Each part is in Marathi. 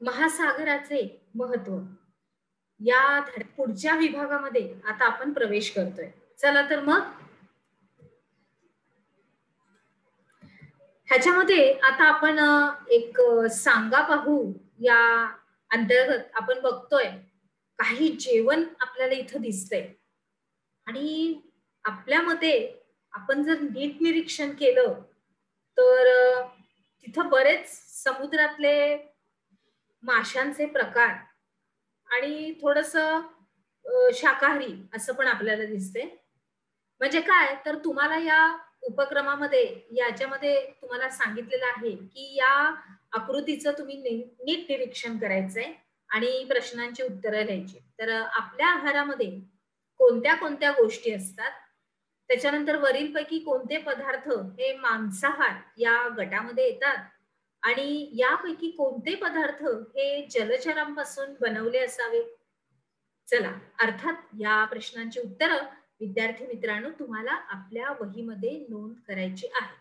महासागराचे महत्व या पुढच्या विभागामध्ये आता आपण प्रवेश करतोय. चला तर मग ह्याच्यामध्ये आता आपण एक सांगा पाहू या अंतर्गत आपण बघतोय काही जेवण आपल्याला इथं दिसतंय आणि आपल्या मते आपण जर नीट निरीक्षण केलं तर तिथं बरेच समुद्रातले माशांचे प्रकार आणि थोडस शाकाहारी असं पण आपल्याला दिसते. म्हणजे काय तर तुम्हाला या उपक्रमामध्ये याच्यामध्ये तुम्हाला सांगितलेलं आहे की या आकृतीचं तुम्ही नीट निरीक्षण करायचंय आणि प्रश्नांची उत्तरं लिहायची. तर आपल्या आहारामध्ये कोणत्या कोणत्या गोष्टी असतात, त्याच्यानंतर वरीलपैकी कोणते पदार्थ हे मांसाहार या गटामध्ये येतात आणि यापैकी कोणते पदार्थ हे जलचरांपासून बनवले असावे. चला, अर्थात या प्रश्नांची उत्तरं विद्यार्थी मित्रांनो तुम्हाला आपल्या वहीमध्ये नोंद करायची आहे.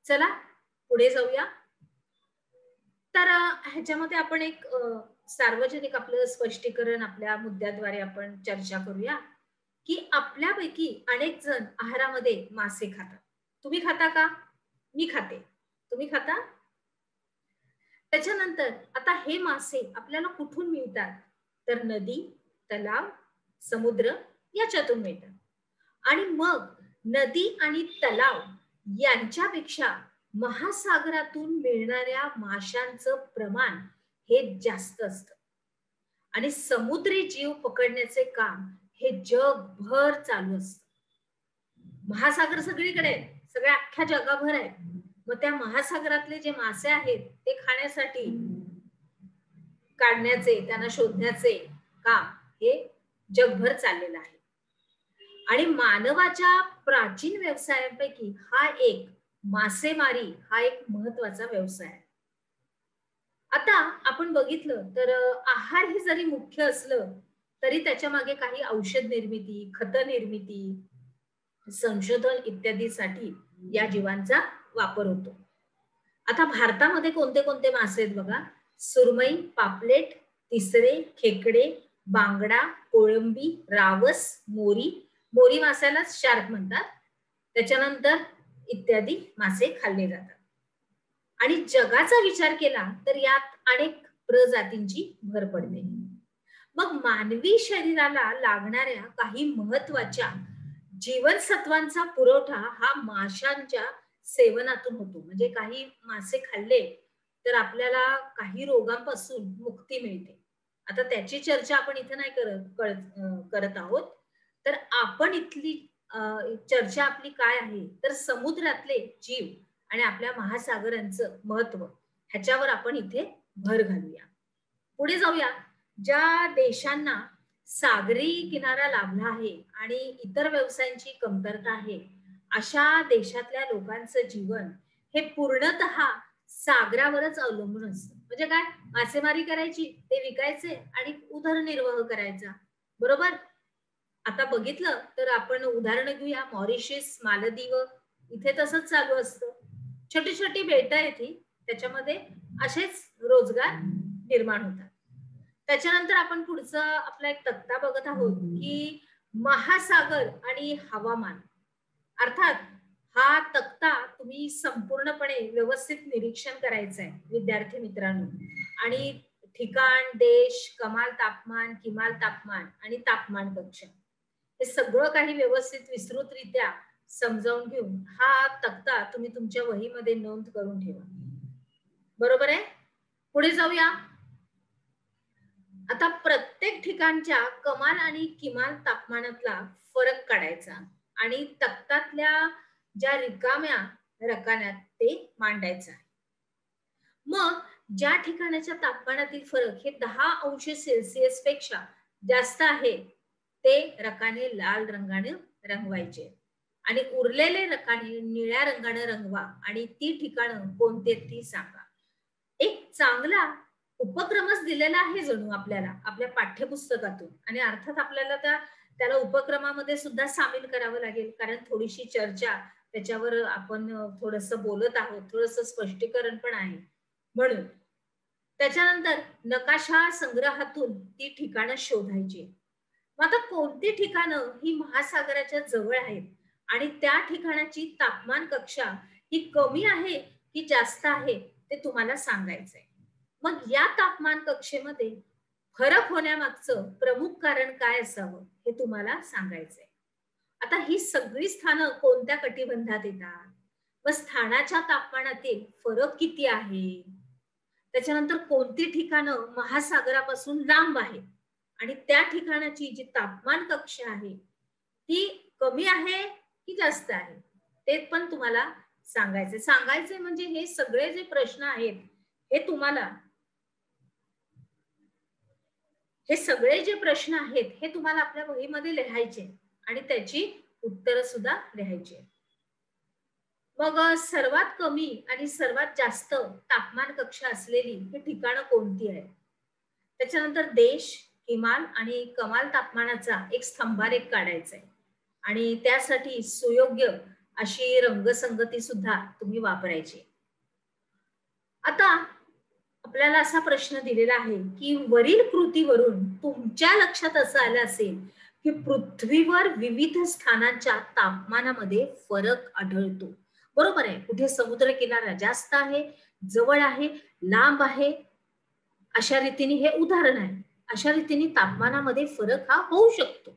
चला पुढे जाऊया. तर ह्याच्यामध्ये आपण एक सार्वजनिक आपलं स्पष्टीकरण आपल्या मुद्द्याद्वारे आपण चर्चा करूया की आपल्यापैकी अनेक जण आहारामध्ये मासे खातात. तुम्ही खाता का? मी खाते. तुम्ही खाता? त्याच्यानंतर आता हे मासे आपल्याला कुठून मिळतात तर नदी, तलाव, समुद्र याच्यातून मिळतात. आणि मग नदी आणि तलाव यांच्यापेक्षा महासागरातून मिळणाऱ्या माशांचं प्रमाण हे जास्त असतं आणि समुद्री जीव पकडण्याचे काम हे जगभर चालू असतं. महासागर सगळीकडे आहेत, सगळ्या अख्ख्या जगाभर आहेत. मग त्या महासागरातले जे मासे आहेत ते खाण्यासाठी काढण्याचे त्यांना शोधण्याचे काम हे जगभर चाललेलं आहे. आणि मानवाच्या प्राचीन व्यवसायांपैकी हा एक मासेमारी हा एक महत्वाचा व्यवसाय आहे. आता आपण बघितलं तर आहार हे जरी मुख्य असलं तरी त्याच्या मागे काही औषध निर्मिती, खत निर्मिती, संशोधन इत्यादीसाठी या जीवांचा वापर होतो. आता भारतामध्ये कोणते कोणते मासे आहेत बघा. सुरमई, पापलेट, तिसरे, खेकडे, बांगडा, कोळंबी, रावस, मोरी. मोरी माशालाच शार्क म्हणतात. त्याच्यानंतर इत्यादी मासे खाल्ले जातात. आणि जगाचा विचार केला तर यात अनेक प्रजातींची भर पडते. मग मानवी शरीराला लागणाऱ्या काही महत्वाच्या जीवनसत्वांचा पुरवठा हा माशांच्या सेवनातून होतो. म्हणजे काही मासे खाल्ले तर आपल्याला काही रोगांपासून मुक्ती मिळते. आता त्याची चर्चा आपण इथे नाही करत आहोत. तर आपण इथली चर्चा आपली काय आहे तर समुद्रातले जीव आणि आपल्या महासागरांचं महत्व ह्याच्यावर आपण इथे भर घालूया. पुढे जाऊया. ज्या देशांना सागरी किनारा लाभला आहे आणि इतर व्यवसायांची कमतरता आहे अशा देशातल्या लोकांचं जीवन हे पूर्णतः सागरावरच अवलंबून असतं. म्हणजे काय, मासेमारी करायची, ते विकायचे आणि उदरनिर्वाह करायचा. बरोबर. आता बघितलं तर आपण उदाहरण घेऊया मॉरिशस, मालदीव. इथे तसंच चालू असतं. छोटी छोटी बेट आहे ती, त्याच्यामध्ये असेच रोजगार निर्माण होतात. त्याच्यानंतर आपण पुढचा आपला एक तक्ता बघत आहोत की महासागर आणि हवामान. अर्थात हा तक्ता तुम्ही संपूर्णपणे व्यवस्थित निरीक्षण करायचं आहे विद्यार्थी मित्रांनो. आणि ठिकाण, देश, कमाल तापमान, किमान तापमान आणि तापमान कक्ष हे सगळं काही व्यवस्थित विस्तृतरित्या समजावून घेऊन हा तक्ता तुम्ही तुमच्या वहीमध्ये नोंद करून ठेवा. बरोबर आहे. पुढे जाऊया. आता प्रत्येक ठिकाणच्या कमाल आणि किमान तापमानातला फरक काढायचा आणि तक्त्यातल्या ज्या रिकाम्या रकान्यात ते मांडायचं आहे. मग ज्या ठिकाणाच्या तापमानातील फरक हे 10 अंश सेल्सिअस पेक्षा जास्त आहे ते रकाने लाल रंगाने रंगवायचे आणि उरलेले रकाने निळ्या रंगाने रंगवा आणि ती ठिकाणं कोणते ती सांगा. एक चांगला उपक्रमच दिलेला आहे जणू आपल्याला आपल्या पाठ्यपुस्तकातून. आणि अर्थात आपल्याला त्याला उपक्रमामध्ये सुद्धा सामील करावं लागेल, कारण थोडीशी चर्चा त्याच्यावर आपण थोडंसं बोलत आहोत, थोडंसं स्पष्टीकरण पण आहे म्हणून. त्याच्यानंतर नकाशा संग्रहातून ती ठिकाणं शोधायची. मग आता कोणती ठिकाणं ही महासागराच्या जवळ आहेत आणि त्या ठिकाणाची तापमान कक्षा ही कमी आहे की जास्त आहे ते तुम्हाला सांगायचंय. मग या तापमान कक्षेमध्ये फरक होण्यामागचं प्रमुख कारण काय असावं हे तुम्हाला सांगायचंय. आता ही सगळी स्थानं कोणत्या कटिबंधात येतात? व स्थानाच्या तापमानातील फरक किती आहे? त्याच्यानंतर कोणती ठिकाणं महासागरापासून लांब आहे आणि त्या ठिकाणाची जी तापमान कक्षा आहे ती कमी आहे की जास्त आहे ते पण तुम्हाला सांगायचे. सांगायचे म्हणजे हे सगळे जे प्रश्न आहेत हे तुम्हाला हे सगळे जे प्रश्न आहेत हे तुम्हाला आपल्या वहीमध्ये लिहायचे आणि त्याची उत्तरं सुद्धा लिहायची. मग सर्वात कमी आणि सर्वात जास्त तापमान कक्षा असलेली ही ठिकाणं कोणती आहे? त्याच्यानंतर देश, किमान आणि कमाल तापमानाचा एक स्तंभालेख काढायचा आहे आणि त्यासाठी सुयोग्य अशी रंगसंगती सुद्धा तुम्ही वापरायची. आता आपल्याला असा प्रश्न दिलेला आहे की वरील कृतीवरून तुमच्या लक्षात असं आलं असेल की पृथ्वीवर विविध स्थानांच्या तापमानामध्ये फरक आढळतो. बरोबर आहे. कुठे समुद्र किनारा जास्त आहे, जवळ आहे, लांब आहे, अशा रीतीने हे उदाहरण आहे. अशा रीतीने तापमानामध्ये फरक हा होऊ शकतो.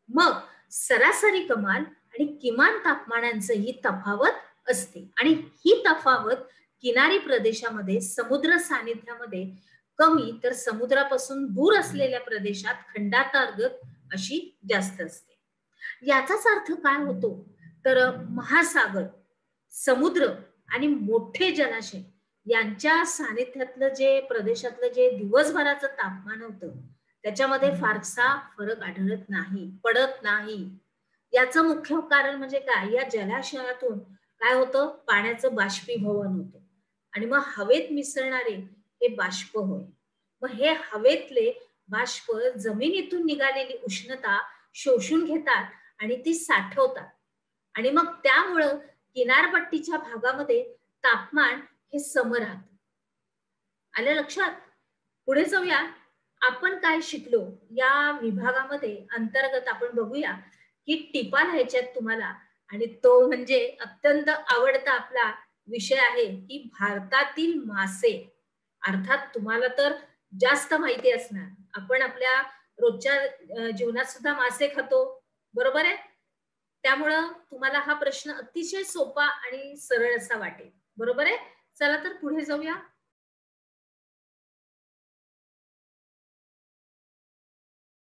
मग सरासरी कमाल आणि किमान तापमानांचं ही तफावत असते आणि ही तफावत किनारी प्रदेशामध्ये समुद्र सानिध्यामध्ये कमी तर समुद्रापासून दूर असलेल्या प्रदेशात खंडांतर्गत अशी जास्त असते. याचाच अर्थ काय होतो तर महासागर, समुद्र आणि मोठे जलाशय यांच्या सानिध्यातलं जे प्रदेशातलं जे दिवसभराचं तापमान होतं त्याच्यामध्ये फारसा फरक आढळत नाही, पडत नाही. याचं मुख्य कारण म्हणजे काय? या जलाशयातून काय होतं? पाण्याचं बाष्पीभवन होतं आणि मग हवेत मिसळणारे हे बाष्प होय. मग हे हवेतले बाष्प जमिनीतून निघालेली उष्णता शोषून घेतात आणि ती साठवतात आणि मग त्यामुळं किनारपट्टीच्या भागामध्ये तापमान हे सम राहतं. आलं लक्षात? पुढे जाऊया. आपण काय शिकलो या विभागामध्ये अंतर्गत आपण बघूया की टिपा लिहायच्यात तुम्हाला आणि तो म्हणजे अत्यंत आवडता आपला विषय आहे की भारतातील मासे. अर्थात तुम्हाला तर जास्त माहिती असणार. आपण आपल्या रोजच्या जीवनात सुद्धा मासे खातो, बरोबर आहे? त्यामुळं तुम्हाला हा प्रश्न अतिशय सोपा आणि सरळ असा वाटेल, बरोबर आहे? चला तर पुढे जाऊया.